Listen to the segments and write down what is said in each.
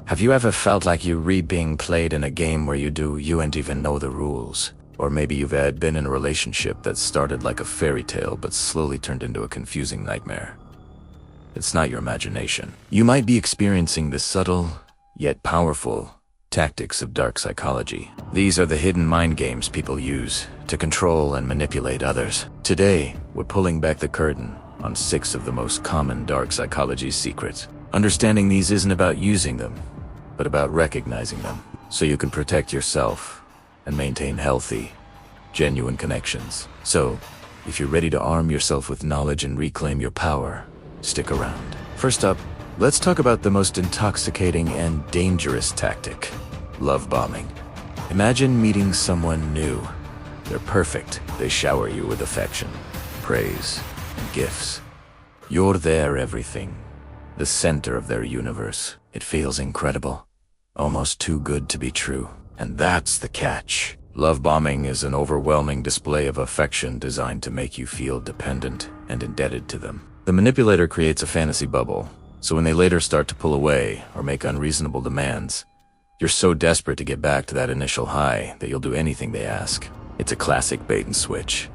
Have you ever felt like you're being played in a game where you ain't even know the rules? Or maybe you've been in a relationship that started like a fairy tale but slowly turned into a confusing nightmare. It's not your imagination. You might be experiencing the subtle, yet powerful, tactics of dark psychology. These are the hidden mind games people use to control and manipulate others. Today, we're pulling back the curtain on 6 of the most common dark psychology secrets. Understanding these isn't about using them, but about recognizing them, so you can protect yourself and maintain healthy, genuine connections. So, if you're ready to arm yourself with knowledge and reclaim your power, stick around. First up, let's talk about the most intoxicating and dangerous tactic: love bombing. Imagine meeting someone new. They're perfect. They shower you with affection, praise, and gifts. You're their everything, the center of their universe. It feels incredible, almost too good to be true. And that's the catch. Love bombing is an overwhelming display of affection designed to make you feel dependent and indebted to them. The manipulator creates a fantasy bubble, so when they later start to pull away or make unreasonable demands, you're so desperate to get back to that initial high that you'll do anything they ask. It's a classic bait and switch.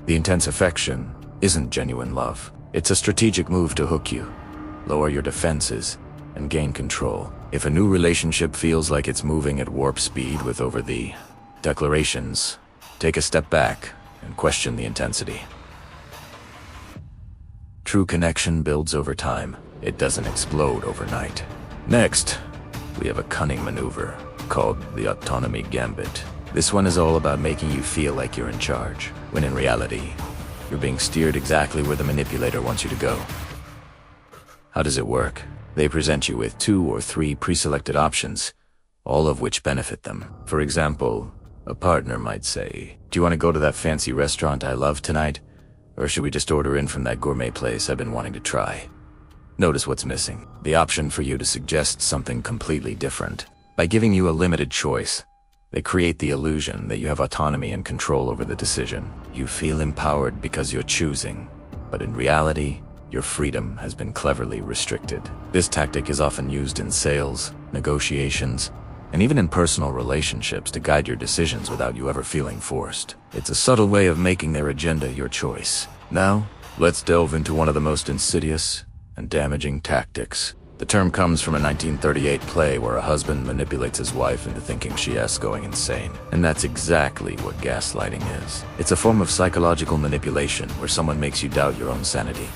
The intense affection isn't genuine love. It's a strategic move to hook you, lower your defenses, and gain control. If a new relationship feels like it's moving at warp speed with over-the declarations, take a step back and question the intensity. True connection builds over time. It doesn't explode overnight. Next, we have a cunning maneuver called the autonomy gambit. This one is all about making you feel like you're in charge, when in reality, you're being steered exactly where the manipulator wants you to go. How does it work? They present you with 2 or 3 pre-selected options, all of which benefit them. For example, a partner might say, "Do you want to go to that fancy restaurant I love tonight? Or should we just order in from that gourmet place I've been wanting to try?" Notice what's missing: the option for you to suggest something completely different. By giving you a limited choice, they create the illusion that you have autonomy and control over the decision. You feel empowered because you're choosing, but in reality, your freedom has been cleverly restricted. This tactic is often used in sales, negotiations, and even in personal relationships to guide your decisions without you ever feeling forced. It's a subtle way of making their agenda your choice. Now, let's delve into one of the most insidious and damaging tactics. The term comes from a 1938 play where a husband manipulates his wife into thinking she is going insane. And that's exactly what gaslighting is. It's a form of psychological manipulation where someone makes you doubt your own sanity,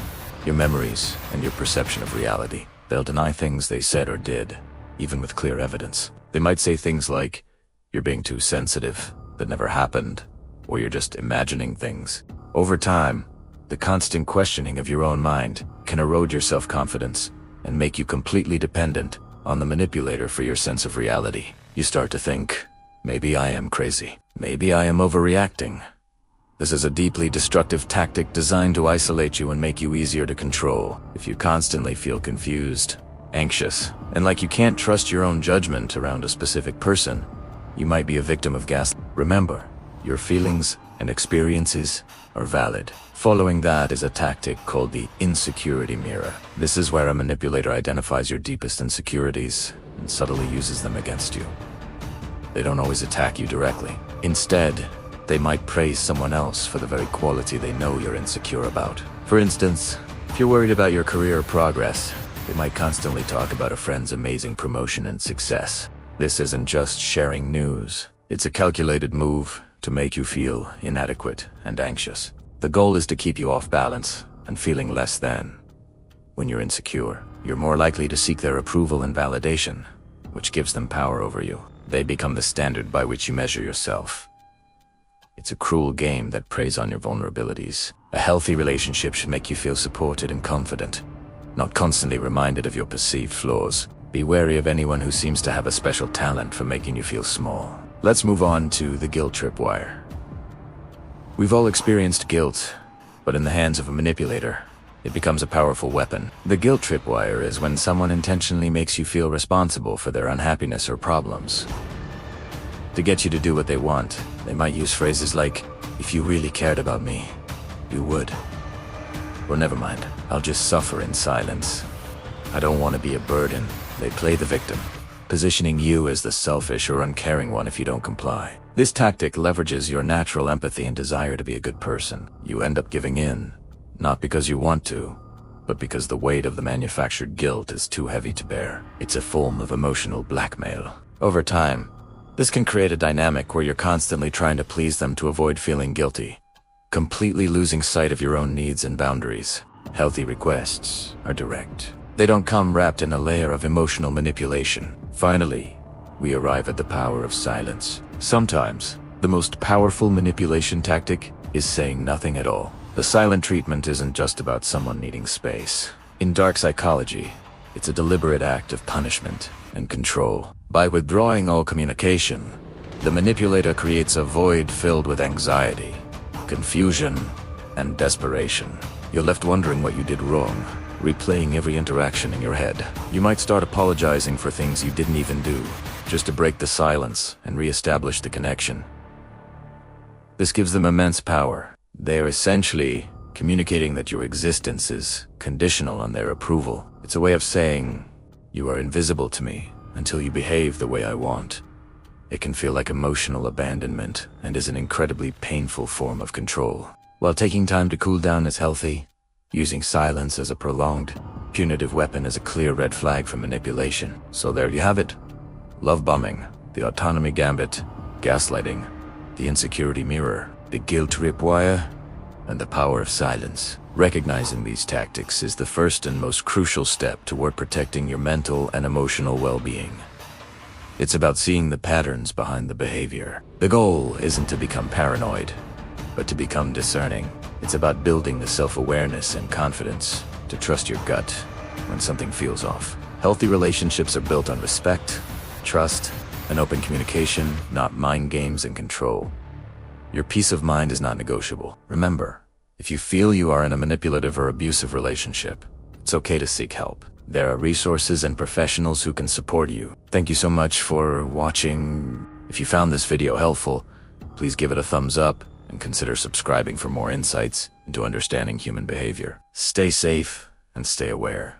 your memories, and your perception of reality. They'll deny things they said or did, even with clear evidence. They might say things like, "You're being too sensitive, that never happened," or "You're just imagining things." Over time, the constant questioning of your own mind can erode your self-confidence and make you completely dependent on the manipulator for your sense of reality. You start to think, maybe I am crazy. Maybe I am overreacting. This is a deeply destructive tactic designed to isolate you and make you easier to control. If you constantly feel confused, anxious, and like you can't trust your own judgment around a specific person, you might be a victim of gaslighting. Remember, your feelings and experiences are valid. Following that is a tactic called the insecurity mirror. This is where a manipulator identifies your deepest insecurities and subtly uses them against you. They don't always attack you directly. Instead, they might praise someone else for the very quality they know you're insecure about. For instance, if you're worried about your career progress, they might constantly talk about a friend's amazing promotion and success. This isn't just sharing news. It's a calculated move to make you feel inadequate and anxious. The goal is to keep you off balance and feeling less than. When you're insecure, you're more likely to seek their approval and validation, which gives them power over you. They become the standard by which you measure yourself. It's a cruel game that preys on your vulnerabilities. A healthy relationship should make you feel supported and confident, not constantly reminded of your perceived flaws. Be wary of anyone who seems to have a special talent for making you feel small. Let's move on to the guilt tripwire. We've all experienced guilt, but in the hands of a manipulator, it becomes a powerful weapon. The guilt tripwire is when someone intentionally makes you feel responsible for their unhappiness or problems. To get you to do what they want, they might use phrases like, "If you really cared about me, you would." Or "Never mind, I'll just suffer in silence. I don't want to be a burden." They play the victim, positioning you as the selfish or uncaring one if you don't comply. This tactic leverages your natural empathy and desire to be a good person. You end up giving in, not because you want to, but because the weight of the manufactured guilt is too heavy to bear. It's a form of emotional blackmail. Over time, this can create a dynamic where you're constantly trying to please them to avoid feeling guilty, completely losing sight of your own needs and boundaries. Healthy requests are direct. They don't come wrapped in a layer of emotional manipulation. Finally, we arrive at the power of silence. Sometimes, the most powerful manipulation tactic is saying nothing at all. The silent treatment isn't just about someone needing space. In dark psychology, it's a deliberate act of punishment and control. By withdrawing all communication, the manipulator creates a void filled with anxiety, confusion, and desperation. You're left wondering what you did wrong, replaying every interaction in your head. You might start apologizing for things you didn't even do, just to break the silence and re-establish the connection. This gives them immense power. They are essentially communicating that your existence is conditional on their approval. It's a way of saying, you are invisible to me until you behave the way I want. It can feel like emotional abandonment and is an incredibly painful form of control. While taking time to cool down is healthy, using silence as a prolonged, punitive weapon is a clear red flag for manipulation. So there you have it. Love bombing, the autonomy gambit, gaslighting, the insecurity mirror, the guilt tripwire, and the power of silence. Recognizing these tactics is the first and most crucial step toward protecting your mental and emotional well-being. It's about seeing the patterns behind the behavior. The goal isn't to become paranoid, but to become discerning. It's about building the self-awareness and confidence to trust your gut when something feels off. Healthy relationships are built on respect, trust, and open communication, not mind games and control. Your peace of mind is not negotiable. Remember, if you feel you are in a manipulative or abusive relationship, it's okay to seek help. There are resources and professionals who can support you. Thank you so much for watching. If you found this video helpful, please give it a thumbs up and consider subscribing for more insights into understanding human behavior. Stay safe and stay aware.